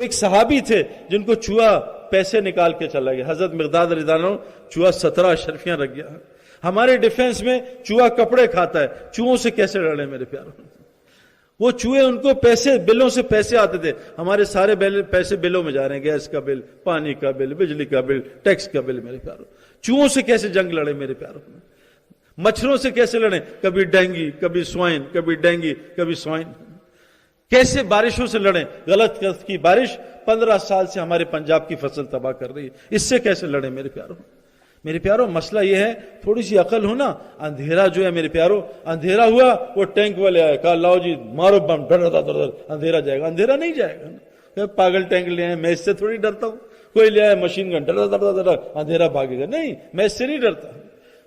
ایک صحابی تھے جن کو چوہا پیسے نکال کے چلا گیا، حضرت مقداد رضی اللہ عنہ، چوہا 17 اشرفیاں رکھ گیا۔ ہمارے ڈیفنس میں چوہا کپڑے کھاتا ہے، چوہوں سے کیسے لڑیں میرے پیاروں؟ وہ چوہے ان کو پیسے، بلوں سے پیسے آتے تھے، ہمارے سارے پیسے بلوں میں جا رہے ہیں، گیس کا بل، پانی کا بل، بجلی کا بل، ٹیکس کا بل میرے پیاروں۔ چوہوں سے کیسے جنگ لڑے میرے پیاروں؟ مچھروں سے کیسے لڑیں؟ کبھی ڈینگی، کبھی سوائن، کبھی ڈینگی، کبھی سوائن۔ کیسے بارشوں سے لڑیں؟ غلط قسط کی بارش 15 سال سے ہمارے پنجاب کی فصل تباہ کر رہی ہے، اس سے کیسے لڑیں میرے پیاروں؟ میرے پیاروں مسئلہ یہ ہے، تھوڑی سی عقل ہونا۔ اندھیرا جو ہے میرے پیاروں، اندھیرا ہوا، وہ ٹینک والے آئے، کہا لاؤ جی مارو بم، ڈر اندھیرا جائے گا۔ اندھیرا نہیں جائے گا، پاگل ٹینک لے آئے، میں اس سے تھوڑی ڈرتا ہوں۔ کوئی لے آئے مشین گن، ڈر اندھیرا بھاگے گا، نہیں، میں اس سے نہیں ڈرتا،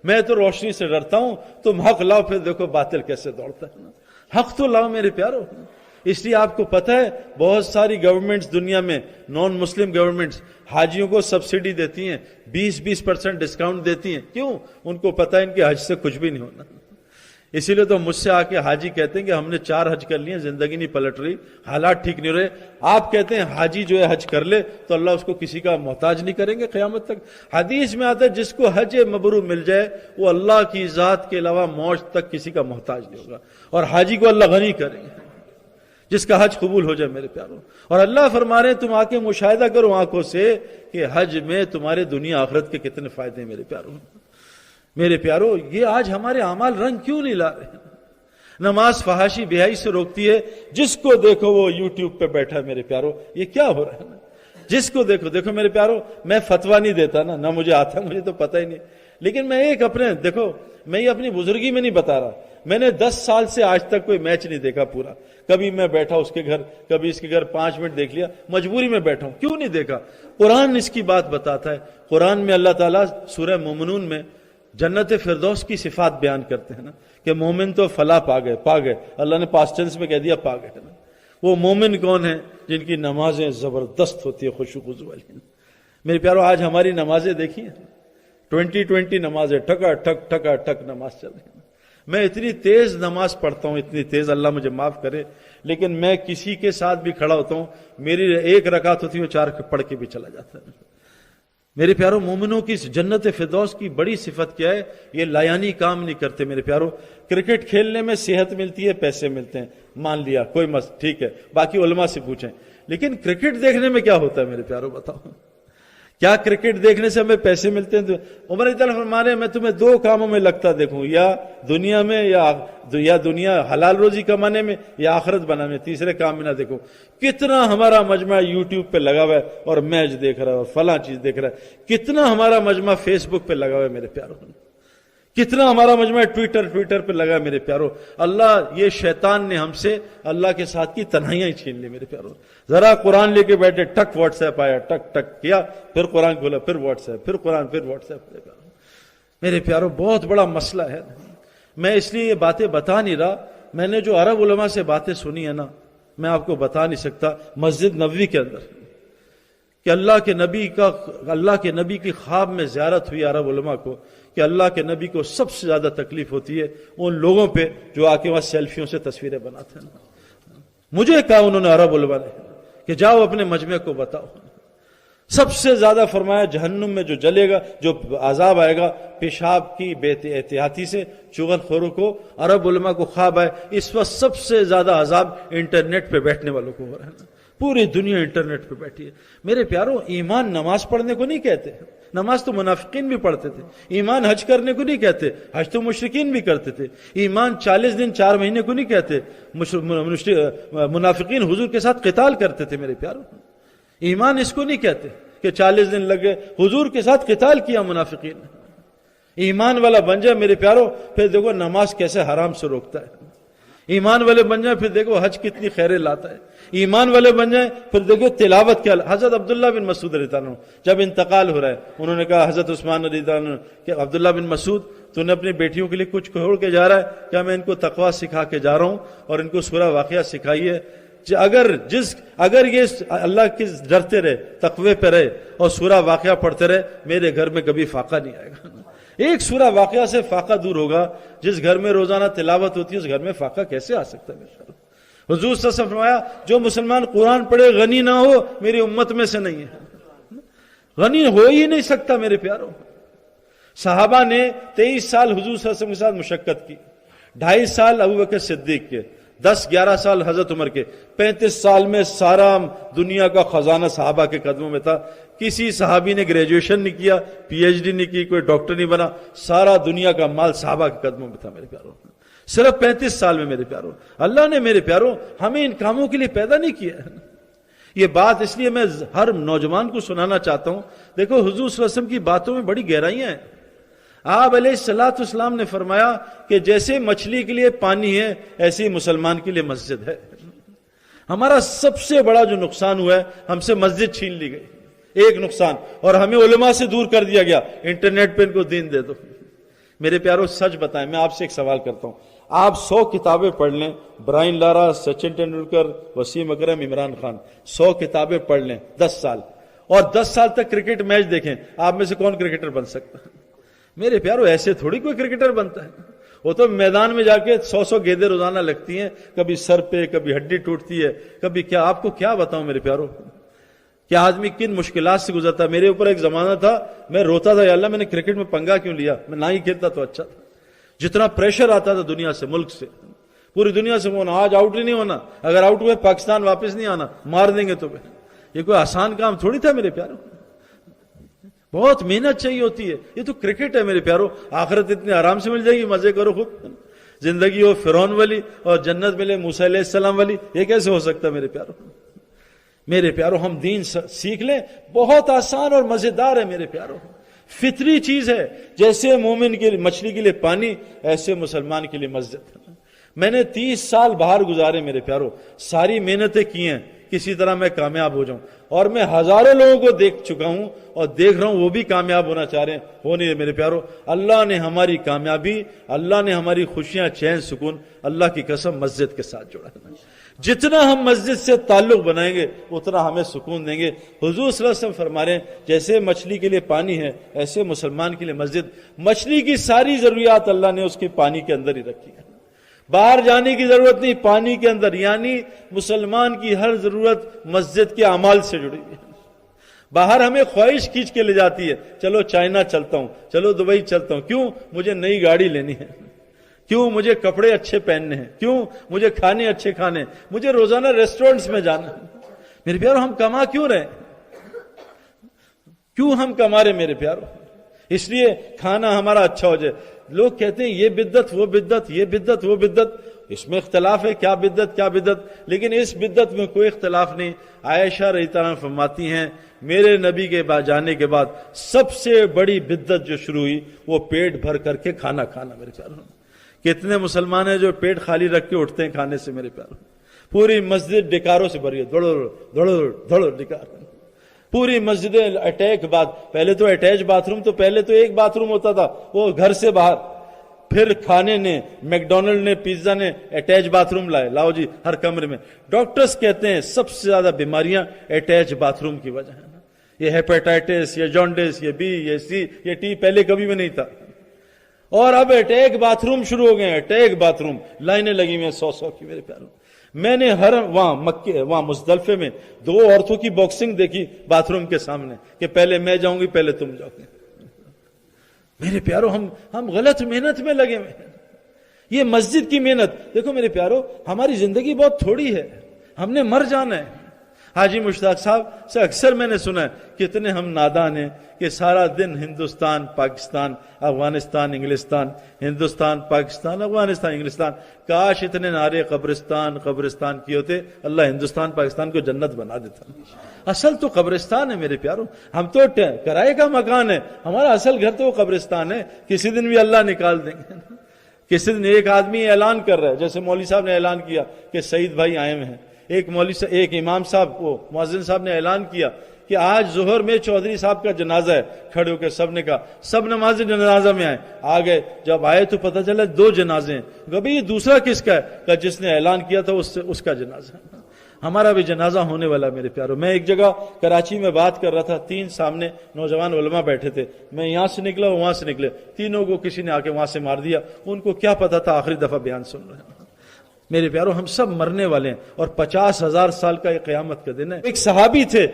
میں تو روشنی سے ڈرتا ہوں۔ تم حق لاؤ، پھر دیکھو باطل کیسے دوڑتا ہے۔ حق تو لاؤ میرے پیاروں۔ اس لیے آپ کو پتہ ہے بہت ساری گورنمنٹس دنیا میں، نان مسلم گورنمنٹس، حاجیوں کو سبسڈی دیتی ہیں، 20% ڈسکاؤنٹ دیتی ہیں۔ کیوں؟ ان کو پتہ ہے ان کے حج سے کچھ بھی نہیں ہونا۔ اسی لیے تو مجھ سے آ کے حاجی کہتے ہیں کہ ہم نے 4 حج کر لیے، زندگی نہیں پلٹ رہی، حالات ٹھیک نہیں رہے۔ آپ کہتے ہیں حاجی جو ہے حج کر لے تو اللہ اس کو کسی کا محتاج نہیں کریں گے قیامت تک۔ حدیث میں آتا ہے جس کو حج مبرور مل جائے وہ اللہ کی ذات کے علاوہ موج تک کسی کا محتاج نہیں ہوگا، اور حاجی کو اللہ غنی کریں گے جس کا حج قبول ہو جائے میرے پیاروں۔ اور اللہ فرما رہے ہیں تم آ کے مشاہدہ کرو آنکھوں سے کہ حج میں تمہارے دنیا آخرت کے کتنے فائدے ہیں میرے پیاروں۔ میرے پیاروں یہ آج ہمارے اعمال رنگ کیوں نہیں لا رہے؟ نماز فحاشی بیائی سے روکتی ہے، جس کو دیکھو وہ یوٹیوب پہ بیٹھا ہے میرے پیاروں۔ یہ کیا ہو رہا ہے؟ جس کو دیکھو میرے پیاروں، میں فتویٰ نہیں دیتا نہ مجھے آتا، مجھے تو پتہ ہی نہیں، لیکن میں ایک میں یہ اپنی بزرگی میں نہیں بتا رہا، میں نے 10 سال سے آج تک کوئی میچ نہیں دیکھا پورا۔ کبھی میں بیٹھا اس کے گھر، کبھی اس کے گھر 5 منٹ دیکھ لیا، مجبوری میں بیٹھا ہوں۔ کیوں نہیں دیکھا؟ قرآن اس کی بات بتاتا ہے۔ قرآن میں اللہ تعالیٰ سورہ مومنون میں جنت فردوس کی صفات بیان کرتے ہیں نا، کہ مومن تو فلاح پا گئے، اللہ نے پاسٹ ٹینس میں کہہ دیا پا گئے۔ وہ مومن کون ہیں؟ جن کی نمازیں زبردست ہوتی ہے، خشوع خضوع والی۔ میرے پیارو آج ہماری نمازیں دیکھیے، 20 نمازیں، ٹھکا ٹھک نماز چل رہی ہے۔ میں اتنی تیز نماز پڑھتا ہوں، اتنی تیز، اللہ مجھے معاف کرے، لیکن میں کسی کے ساتھ بھی کھڑا ہوتا ہوں، میری 1 رکعت ہوتی ہے، 4 پڑھ کے بھی چلا جاتا ہے۔ میرے پیارو مومنوں کی جنت فردوس کی بڑی صفت کیا ہے؟ یہ لایانی کام نہیں کرتے میرے پیارو۔ کرکٹ کھیلنے میں صحت ملتی ہے، پیسے ملتے ہیں، مان لیا، کوئی ٹھیک ہے، باقی علماء سے پوچھیں، لیکن کرکٹ دیکھنے میں کیا ہوتا ہے میرے پیارو؟ بتاؤ، کیا کرکٹ دیکھنے سے ہمیں پیسے ملتے ہیں؟ عمر رضی اللہ عنہ فرمانے میں تمہیں 2 کاموں میں لگتا دیکھوں، یا دنیا میں یا دنیا حلال روزی کمانے میں، یا آخرت بنانے میں، تیسرے کام میں نہ دیکھو۔ کتنا ہمارا مجمع یوٹیوب پہ لگا ہوا ہے اور میچ دیکھ رہا ہے اور فلاں چیز دیکھ رہا ہے، کتنا ہمارا مجمع فیس بک پہ لگا ہوا ہے میرے پیارو، کتنا ہمارا مجمع ٹویٹر پہ لگا ہے میرے پیارو۔ اللہ یہ شیطان نے ہم سے اللہ کے ساتھ کی تنہائیاں چھین لی میرے پیارو۔ ذرا قرآن لے کے بیٹھے، ٹک واٹس ایپ آیا، ٹک کیا، پھر قرآن کھولا، پھر واٹس ایپ، پھر قرآن، پھر واٹس ایپ۔ میرے پیارو بہت بڑا مسئلہ ہے۔ میں اس لیے یہ باتیں بتا نہیں رہا، میں نے جو عرب علماء سے باتیں سنی ہے نا، میں آپ کو بتا نہیں سکتا۔ مسجد نبوی کے اندر کہ اللہ کے نبی کی خواب میں زیارت ہوئی عرب علماء کو، کہ اللہ کے نبی کو سب سے زیادہ تکلیف ہوتی ہے ان لوگوں پہ جو آ کے وہاں سیلفیوں سے تصویریں بناتے ہیں۔ مجھے کہا انہوں نے عرب علماء نے کہ جاؤ اپنے مجمع کو بتاؤ، سب سے زیادہ فرمایا جہنم میں جو جلے گا، جو عذاب آئے گا پیشاب کی بے احتیاطی سے چغل خوروں کو، عرب علماء کو خواب آئے اس وقت سب سے زیادہ عذاب انٹرنیٹ پہ بیٹھنے والوں کو ہو رہا ہے۔ پوری دنیا انٹرنیٹ پہ بیٹھی ہے۔ میرے پیارو ایمان نماز پڑھنے کو نہیں کہتے، نماز تو منافقین بھی پڑھتے تھے۔ ایمان حج کرنے کو نہیں کہتے، حج تو مشرکین بھی کرتے تھے۔ ایمان 40 دن 4 مہینے کو نہیں کہتے، منافقین حضور کے ساتھ قتال کرتے تھے میرے پیارو۔ ایمان اس کو نہیں کہتے کہ 40 دن لگے، حضور کے ساتھ قتال کیا منافقین۔ ایمان والا بن جائے میرے پیارو، پھر دیکھو نماز کیسے حرام سے روکتا ہے۔ ایمان والے بن جائیں پھر دیکھو حج کتنی خیریں لاتا ہے۔ ایمان والے بن جائیں پھر دیکھو تلاوت کیا۔ حضرت عبداللہ بن مسعود رضی اللہ عنہ جب انتقال ہو رہا ہے، انہوں نے کہا حضرت عثمان رضی اللہ عنہ کہ عبداللہ بن مسعود تو نے اپنی بیٹیوں کے لیے کچھ چھوڑ کے جا رہا ہے کیا؟ میں ان کو تقویٰ سکھا کے جا رہا ہوں اور ان کو سورہ واقعہ سکھائی ہے۔ اگر یہ اللہ کے ڈرتے رہے، تقوی پہ رہے اور سورہ واقعہ پڑھتے رہے، میرے گھر میں کبھی فاقہ نہیں آئے گا۔ ایک سورہ واقعہ سے فاقہ دور ہوگا۔ جس گھر میں روزانہ تلاوت ہوتی ہے اس گھر میں فاقہ کیسے آ سکتا ہے؟ حضور صلی اللہ علیہ وسلم فرمایا جو مسلمان قرآن پڑھے غنی نہ ہو میری امت میں سے نہیں ہے، غنی ہو ہی نہیں سکتا میرے پیاروں۔ صحابہ نے 23 سال حضور صلی اللہ علیہ وسلم کے ساتھ مشقت کی، 2.5 سال ابوبکر صدیق کے، 10-11 سال حضرت عمر کے، 35 سال میں سارا دنیا کا خزانہ صحابہ کے قدموں میں تھا۔ کسی صحابی نے گریجویشن نہیں کیا، پی ایچ ڈی نہیں کی، کوئی ڈاکٹر نہیں بنا، سارا دنیا کا مال صحابہ کے قدموں میں تھا میرے پیاروں۔ صرف 35 سال میں میرے پیاروں، اللہ نے میرے پیاروں ہمیں ان کاموں کے لیے پیدا نہیں کیا ہے۔ یہ بات اس لیے میں ہر نوجوان کو سنانا چاہتا ہوں، دیکھو حضور صلی اللہ علیہ وسلم کی باتوں میں بڑی گہرائیاں ہیں۔ آپ علیہ الصلوۃ والسلام نے فرمایا کہ جیسے مچھلی کے لیے پانی ہے ایسے ہی مسلمان کے لیے مسجد ہے۔ ہمارا سب سے بڑا جو نقصان ہوا ہے، ہم سے مسجد چھین لی گئی، ایک نقصان، اور ہمیں علماء سے دور کر دیا گیا، انٹرنیٹ پہ ان کو دین دے دو۔ میرے پیاروں سچ بتائیں، میں آپ سے ایک سوال کرتا ہوں، آپ 100 کتابیں پڑھ لیں، برائن لارا، سچن ٹینڈولکر، وسیم اکرم، عمران خان، 100 کتابیں پڑھ لیں 10 سال، اور 10 سال تک کرکٹ میچ دیکھیں، آپ میں سے کون کرکٹر بن سکتا ہے؟ میرے پیاروں ایسے تھوڑی کوئی کرکٹر بنتا ہے، وہ تو میدان میں جا کے 100 گیندیں روزانہ لگتی ہیں، کبھی سر پہ، کبھی ہڈی ٹوٹتی ہے، کبھی کیا، آپ کو کیا بتاؤں میرے پیاروں، کیا آدمی کن مشکلات سے گزرتا ہے۔ میرے اوپر ایک زمانہ تھا، میں روتا تھا، یا اللہ میں نے کرکٹ میں پنگا کیوں لیا، میں نہ ہی کھیلتا تو اچھا تھا۔ جتنا پریشر آتا تھا دنیا سے، ملک سے، پوری دنیا سے ہونا، آج آؤٹ ہی نہیں ہونا، اگر آؤٹ ہوئے پاکستان واپس نہیں آنا، مار دیں گے تمہیں۔ یہ کوئی آسان کام تھوڑی تھا میرے پیاروں، بہت محنت چاہیے ہوتی ہے۔ یہ تو کرکٹ ہے میرے پیاروں، آخرت اتنے آرام سے مل جائے گی، مزے کرو خود، زندگی ہو فرعون والی اور جنت ملے موسیٰ علیہ السلام والی، یہ کیسے ہو سکتا ہے میرے پیاروں؟ میرے پیاروں ہم دین سیکھ لیں، بہت آسان اور مزیدار ہے میرے پیاروں، فطری چیز ہے۔ جیسے مومن کے لیے مچھلی کے لیے پانی، ایسے مسلمان کے لیے مسجد۔ میں نے 30 سال باہر گزارے میرے پیاروں، ساری محنتیں کی ہیں کسی طرح میں کامیاب ہو جاؤں، اور میں ہزاروں لوگوں کو دیکھ چکا ہوں اور دیکھ رہا ہوں وہ بھی کامیاب ہونا چاہ رہے ہیں، ہو نہیں رہے میرے پیاروں۔ اللہ نے ہماری کامیابی، اللہ نے ہماری خوشیاں، چین، سکون، اللہ کی قسم مسجد کے ساتھ جوڑا ہے۔ جتنا ہم مسجد سے تعلق بنائیں گے اتنا ہمیں سکون دیں گے۔ حضور صلی اللہ علیہ وسلم فرما رہے ہیں جیسے مچھلی کے لیے پانی ہے ایسے مسلمان کے لیے مسجد۔ مچھلی کی ساری ضروریات اللہ نے اس کے پانی کے اندر ہی رکھی ہے، باہر جانے کی ضرورت نہیں، پانی کے اندر، یعنی مسلمان کی ہر ضرورت مسجد کے اعمال سے جڑی ہے۔ باہر ہمیں خواہش کھینچ کے لے جاتی ہے، چلو چائنا چلتا ہوں، چلو دبئی چلتا ہوں، کیوں؟ مجھے نئی گاڑی لینی ہے، کیوں؟ مجھے کپڑے اچھے پہننے ہیں، کیوں؟ مجھے کھانے اچھے کھانے ہیں، مجھے روزانہ ریسٹورنٹس میں جانا ہے۔ میرے پیاروں ہم کما کیوں رہے؟ کیوں ہم کما رہے میرے پیاروں؟ اس لیے کھانا ہمارا اچھا ہو جائے۔ لوگ کہتے ہیں یہ بدعت وہ بدعت، یہ بدعت وہ بدعت، اس میں اختلاف ہے، کیا بدعت کیا بدعت، لیکن اس بدعت میں کوئی اختلاف نہیں۔ عائشہ رضی اللہ عنہا فرماتی ہیں میرے نبی کے بعد جانے کے بعد سب سے بڑی بدعت جو شروع ہوئی وہ پیٹ بھر کر کے کھانا کھانا میرے پیاروں۔ کتنے مسلمان ہیں جو پیٹ خالی رکھ کے اٹھتے ہیں کھانے سے میرے پیاروں؟ پوری مسجد ڈکاروں سے بھری ہے، دھڑ دھڑ دھڑ ڈکار، پوری مسجدیں اٹیک بعد۔ پہلے تو اٹیچ باتھ روم، تو پہلے تو ایک باتھ روم ہوتا تھا وہ گھر سے باہر، پھر کھانے نے، میکڈونلڈ نے، پیزا نے اٹیچ باتھ روم لائے، لاؤ جی ہر کمرے میں۔ ڈاکٹرز کہتے ہیں سب سے زیادہ بیماریاں اٹیچ باتھ روم کی وجہ ہے، یہ ہیپیٹائٹس، یہ جانڈس، یہ بی، یہ سی، یہ ٹی، پہلے کبھی بھی نہیں تھا، اور اب اٹیک باتھ روم شروع ہو گئے ہیں، اٹیک باتھ روم، لائنیں لگی ہوئی ہیں 100 کی میرے پیاروں۔ میں نے وہاں مکے، وہاں مزدلفے میں 2 عورتوں کی باکسنگ دیکھی باتھ روم کے سامنے کہ پہلے میں جاؤں گی پہلے تم جاؤ گے۔ میرے پیاروں ہم غلط محنت میں لگے ہوئے ہیں۔ یہ مسجد کی محنت، دیکھو میرے پیاروں ہماری زندگی بہت تھوڑی ہے، ہم نے مر جانا ہے۔ حاجی مشتاق صاحب سے اکثر میں نے سنا ہے کتنے ہم نادان ہیں کہ سارا دن ہندوستان پاکستان افغانستان انگلستان، ہندوستان پاکستان افغانستان انگلستان۔ کاش اتنے نعرے قبرستان قبرستان کیے ہوتے، اللہ ہندوستان پاکستان کو جنت بنا دیتا۔ اصل تو قبرستان ہے میرے پیاروں، ہم تو کرائے کا مکان ہے، ہمارا اصل گھر تو وہ قبرستان ہے، کسی دن بھی اللہ نکال دیں گے۔ کسی دن ایک آدمی اعلان کر رہا ہے، جیسے مولوی صاحب نے اعلان کیا کہ سعید بھائی آئے ہوئے ہیں، ایک امام صاحب وہ مؤذن صاحب نے اعلان کیا کہ آج ظہر میں چودھری صاحب کا جنازہ ہے، کھڑے ہو کے سب نے کہا، سب نماز جنازہ میں آئے، آ گئے، جب آئے تو پتہ چلا 2 جنازے ہیں، کبھی یہ دوسرا کس کا ہے؟ کہ جس نے اعلان کیا تھا اس کا جنازہ۔ ہمارا بھی جنازہ ہونے والا میرے پیاروں۔ میں ایک جگہ کراچی میں بات کر رہا تھا، 3 سامنے نوجوان علماء بیٹھے تھے، میں یہاں سے نکلا وہاں سے نکلے، تینوں کو کسی نے آ کے وہاں سے مار دیا، ان کو کیا پتا تھا آخری دفعہ بیان سن رہے ہیں۔ میرے پیاروں ہم سب مرنے والے ہیں، اور 50,000 سال کا یہ قیامت کا دن ہے۔ ایک صحابی تھے